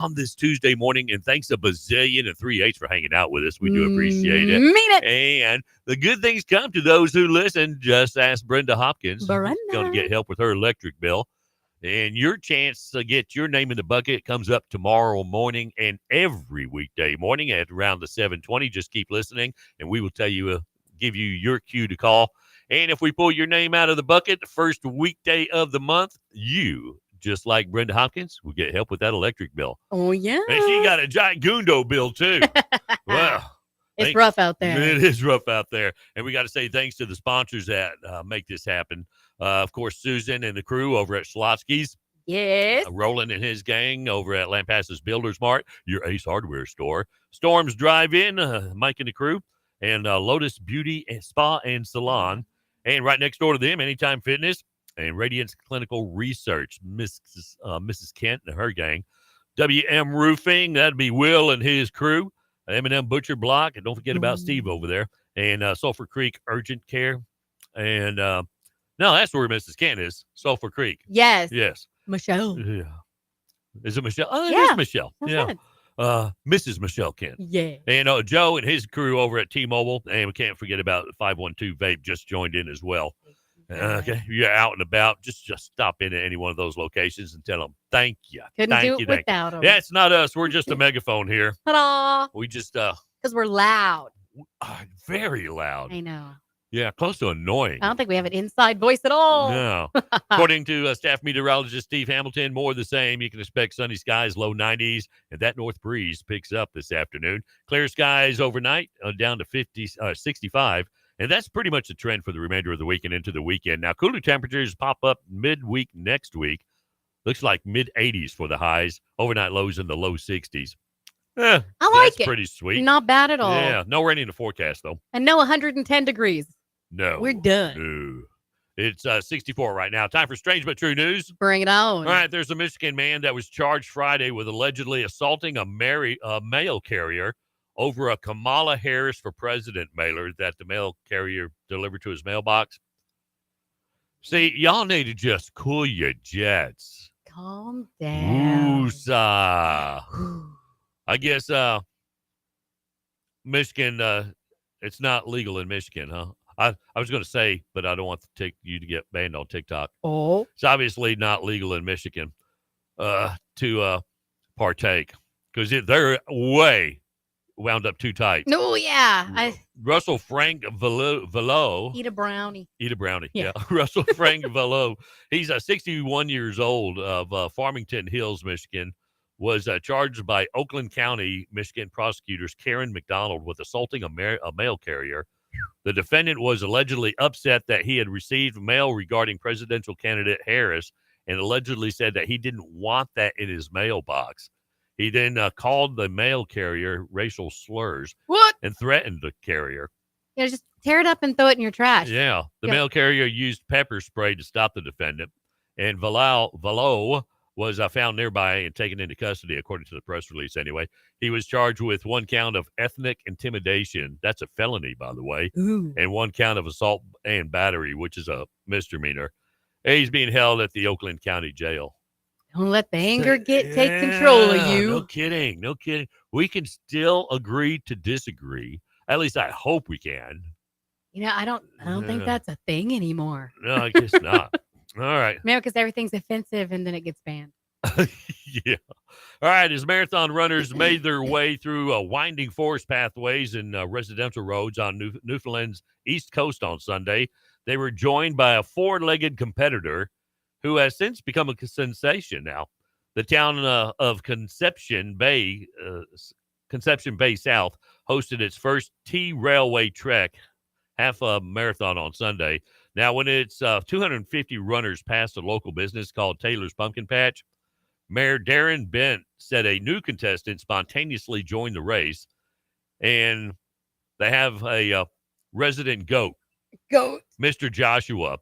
on this Tuesday morning. And thanks a bazillion and 3/8 for hanging out with us. We do appreciate it. Mean it. And the good things come to those who listen. Just ask Brenda Hopkins. Brenda. Going to get help with her electric bill. And your chance to get your name in the bucket comes up tomorrow morning and every weekday morning at around the 7:20. Just keep listening, and we will tell you, give you your cue to call. And if we pull your name out of the bucket the first weekday of the month, you, just like Brenda Hopkins, will get help with that electric bill. Oh, yeah. And she got a giant Gundo bill, too. Well, it's rough out there. It is rough out there. And we got to say thanks to the sponsors that make this happen. Of course, Susan and the crew over at Schlotsky's. Yes. Roland and his gang over at Lampasas Builders Mart, your Ace Hardware store. Storms Drive-In, Mike and the crew. And Lotus Beauty and Spa and Salon. And right next door to them, Anytime Fitness and Radiance Clinical Research. Mrs. Kent and her gang. WM Roofing, that'd be Will and his crew. M&M Butcher Block. And don't forget about Steve over there. And Sulphur Creek Urgent Care. And no, that's where Mrs. Kent is. Sulphur Creek. Yes. Yes. Michelle. Yeah. Is it Michelle? Oh, it Yeah. is Michelle. That's Yeah. it. Mrs. Michelle Kent. Yeah. And Joe and his crew over at T-Mobile. And we can't forget about 512 Vape just joined in as well. Okay. You're out and about. Just stop in at any one of those locations and tell them thank you. Couldn't thank do you, it thank you. without them. Yeah, it's not us. We're just a megaphone here. Ta-da. We just Because we're loud. very loud. I know. Yeah, close to annoying. I don't think we have an inside voice at all. No. According to staff meteorologist Steve Hamilton, more of the same. You can expect sunny skies, low 90s, and that north breeze picks up this afternoon. Clear skies overnight, down to 65, and that's pretty much the trend for the remainder of the week and into the weekend. Now, cooler temperatures pop up midweek next week. Looks like mid-80s for the highs, overnight lows in the low 60s. I like that's it. pretty sweet. Not bad at all. Yeah, no rain in the forecast, though. And no 110 degrees. No. We're done. No. It's 64 right now. Time for Strange But True News. Bring it on. All right, there's a Michigan man that was charged Friday with allegedly assaulting a mail carrier over a Kamala Harris for President mailer that the mail carrier delivered to his mailbox. See, y'all need to just cool your jets. Calm down. Woosah. I guess Michigan, it's not legal in Michigan, huh? I was going to say, but I don't want you to get banned on TikTok. Oh. It's obviously not legal in Michigan to partake because they're way wound up too tight. No, yeah. Russell Frank Velo. Eat a brownie. Eat a brownie. Yeah. Russell Frank Velo. He's 61 years old of Farmington Hills, Michigan. Was charged by Oakland County, Michigan prosecutors Karen McDonald with assaulting a mail carrier. The defendant was allegedly upset that he had received mail regarding presidential candidate Harris and allegedly said that he didn't want that in his mailbox. He then called the mail carrier racial slurs. What? And threatened the carrier. Yeah, just tear it up and throw it in your trash. Yeah. The mail carrier used pepper spray to stop the defendant. And Valo was found nearby and taken into custody, according to the press release anyway. He was charged with 1 count of ethnic intimidation. That's a felony, by the way. Ooh. And 1 count of assault and battery, which is a misdemeanor. He's being held at the Oakland County Jail. Don't let the anger take control of you. No kidding. No kidding. We can still agree to disagree. At least I hope we can. You know, I don't think that's a thing anymore. No, I guess not. All right. Maybe because everything's offensive and then it gets banned. Yeah. All right. As marathon runners made their way through winding forest pathways and residential roads on Newfoundland's East Coast on Sunday, they were joined by a 4-legged competitor who has since become a sensation now. The town of Conception Bay South hosted its first T-Railway Trek half a marathon on Sunday. Now, when it's 250 runners passed a local business called Taylor's Pumpkin Patch, Mayor Darren Bent said a new contestant spontaneously joined the race, and they have a resident goat, Mr. Joshua.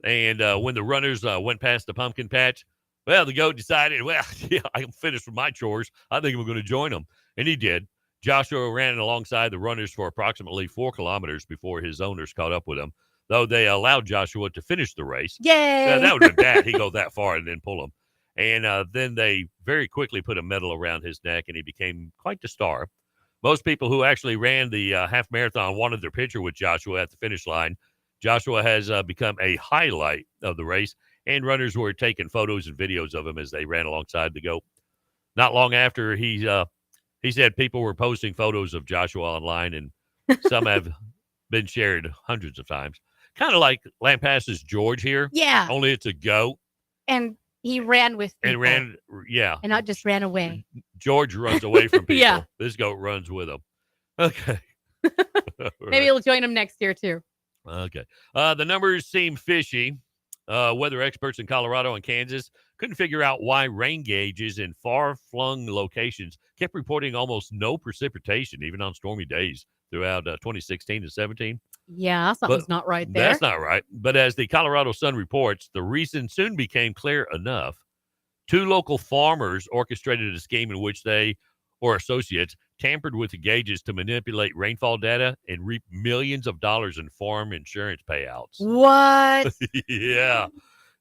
And when the runners went past the pumpkin patch, well, the goat decided, well, yeah, I'm finished with my chores. I think I'm going to join them. And he did. Joshua ran alongside the runners for approximately 4 kilometers before his owners caught up with him, though they allowed Joshua to finish the race. Yay! That would have been bad. He'd go that far and then pull him. And then they very quickly put a medal around his neck, and he became quite the star. Most people who actually ran the half marathon wanted their picture with Joshua at the finish line. Joshua has become a highlight of the race, and runners were taking photos and videos of him as they ran alongside the goat. Not long after, he said people were posting photos of Joshua online, and some have been shared hundreds of times. Kind of like Lampas's George here. Yeah. Only it's a goat. And he ran with people. And not just ran away. George runs away from people. Yeah. This goat runs with him. Okay. Maybe he'll join him next year, too. Okay. The numbers seem fishy. Weather experts in Colorado and Kansas couldn't figure out why rain gauges in far-flung locations kept reporting almost no precipitation, even on stormy days throughout 2016 and 17. Yeah, something's not right there. That's not right. But as the Colorado Sun reports, the reason soon became clear enough. 2 local farmers orchestrated a scheme in which they, or associates, tampered with the gauges to manipulate rainfall data and reap millions of dollars in farm insurance payouts. What? Yeah.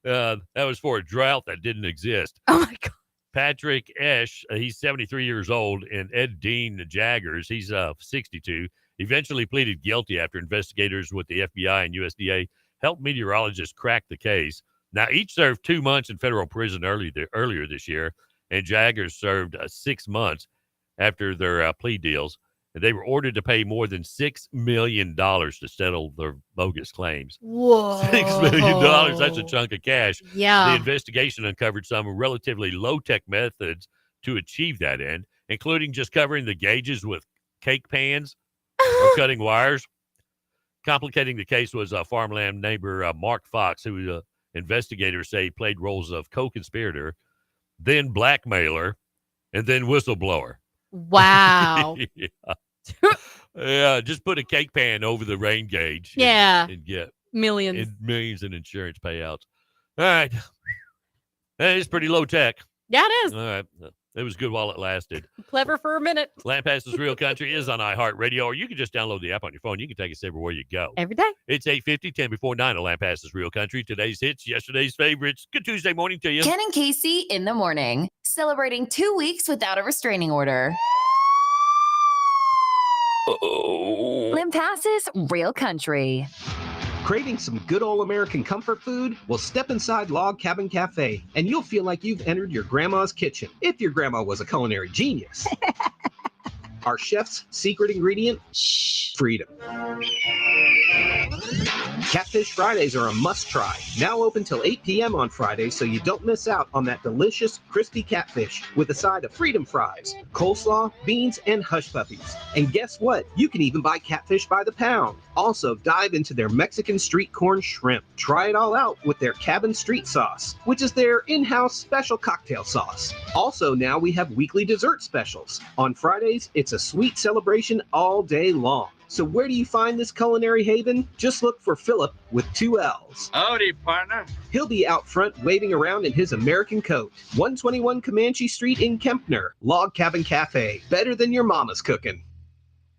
That was for a drought that didn't exist. Oh, my God. Patrick Esch, he's 73 years old, and Ed Dean Jaggers, he's 62, eventually pleaded guilty after investigators with the FBI and USDA helped meteorologists crack the case. Now, each served 2 months in federal prison earlier this year, and Jaggers served 6 months after their plea deals. And they were ordered to pay more than $6 million to settle their bogus claims. Whoa. $6 million, that's a chunk of cash. Yeah. The investigation uncovered some relatively low-tech methods to achieve that end, including just covering the gauges with cake pans or cutting wires. Complicating the case was farmland neighbor Mark Fox, who investigators say played roles of co-conspirator, then blackmailer, and then whistleblower. Wow. Yeah, just put a cake pan over the rain gauge. Yeah. And get millions in insurance payouts. All right. That is pretty low tech. Yeah, it is. All right. It was good while it lasted. Clever for a minute. Lampas's Real Country is on iHeartRadio, or you can just download the app on your phone. You can take us everywhere you go. Every day. It's 8:50, 10 before 9 on Lampas's Real Country. Today's hits, yesterday's favorites. Good Tuesday morning to you. Ken and Casey in the morning, celebrating 2 weeks without a restraining order. Oh. Lampas's Real Country. Craving some good old American comfort food? Well, step inside Log Cabin Cafe, and you'll feel like you've entered your grandma's kitchen, if your grandma was a culinary genius. Our chef's secret ingredient? Shh, freedom. Catfish Fridays are a must-try. Now open till 8 p.m. on Fridays, so you don't miss out on that delicious, crispy catfish with a side of freedom fries, coleslaw, beans, and hush puppies. And guess what? You can even buy catfish by the pound. Also, dive into their Mexican street corn shrimp. Try it all out with their Cabin Street Sauce, which is their in-house special cocktail sauce. Also, now we have weekly dessert specials. On Fridays, it's a sweet celebration all day long. So where do you find this culinary haven? Just look for Philip with 2 L's. Howdy, partner. He'll be out front waving around in his American coat. 121 Comanche Street in Kempner. Log Cabin Cafe. Better than your mama's cooking.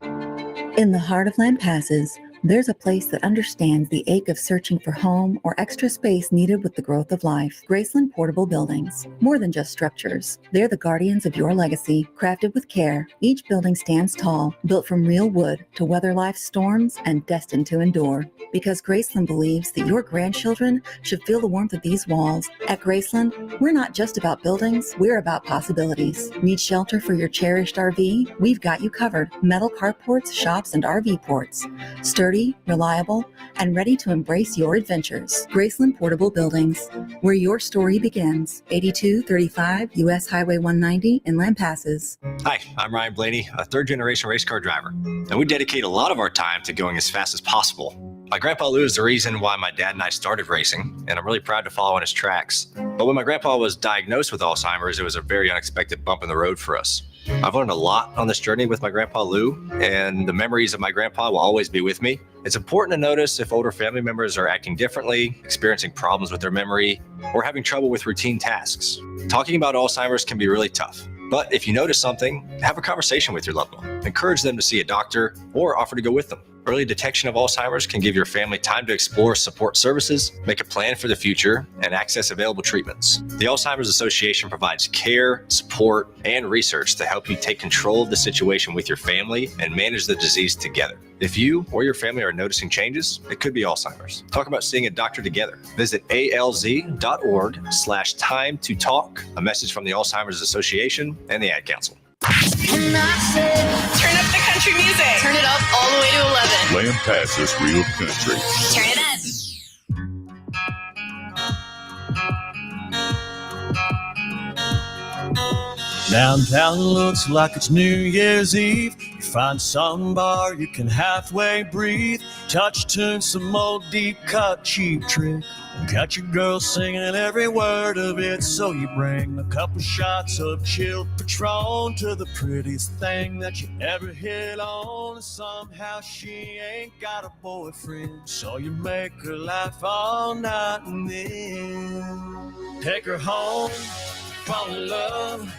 In the heart of Lampasas, there's a place that understands the ache of searching for home or extra space needed with the growth of life. Graceland Portable Buildings. More than just structures. They're the guardians of your legacy, crafted with care. Each building stands tall, built from real wood to weather life's storms and destined to endure. Because Graceland believes that your grandchildren should feel the warmth of these walls. At Graceland, we're not just about buildings, we're about possibilities. Need shelter for your cherished RV? We've got you covered. Metal carports, shops, and RV ports. Sturdy, reliable, and ready to embrace your adventures. Graceland Portable Buildings, where your story begins. 8235 US Highway 190 in Lampasas. Hi, I'm Ryan Blaney, a third-generation race car driver, and we dedicate a lot of our time to going as fast as possible. My grandpa Lou is the reason why my dad and I started racing, and I'm really proud to follow in his tracks. But when my grandpa was diagnosed with Alzheimer's, it was a very unexpected bump in the road for us. I've learned a lot on this journey with my grandpa Lou, and the memories of my grandpa will always be with me. It's important to notice if older family members are acting differently, experiencing problems with their memory, or having trouble with routine tasks. Talking about Alzheimer's can be really tough. But if you notice something, have a conversation with your loved one. Encourage them to see a doctor or offer to go with them. Early detection of Alzheimer's can give your family time to explore support services, make a plan for the future, and access available treatments. The Alzheimer's Association provides care, support, and research to help you take control of the situation with your family and manage the disease together. If you or your family are noticing changes, it could be Alzheimer's. Talk about seeing a doctor together. Visit alz.org/time to talk. A message from the Alzheimer's Association and the Ad Council. Turn up the country music. Turn it up all the way to 11. Lampasas Real Country. Turn it up. Downtown looks like it's New Year's Eve. You find some bar you can halfway breathe. Touch tune, some old deep cut cheap trick. Got your girl singing every word of it. So you bring a couple shots of chilled Patron to the prettiest thing that you ever hit on. And somehow she ain't got a boyfriend. So you make her laugh all night and then take her home, fall in love.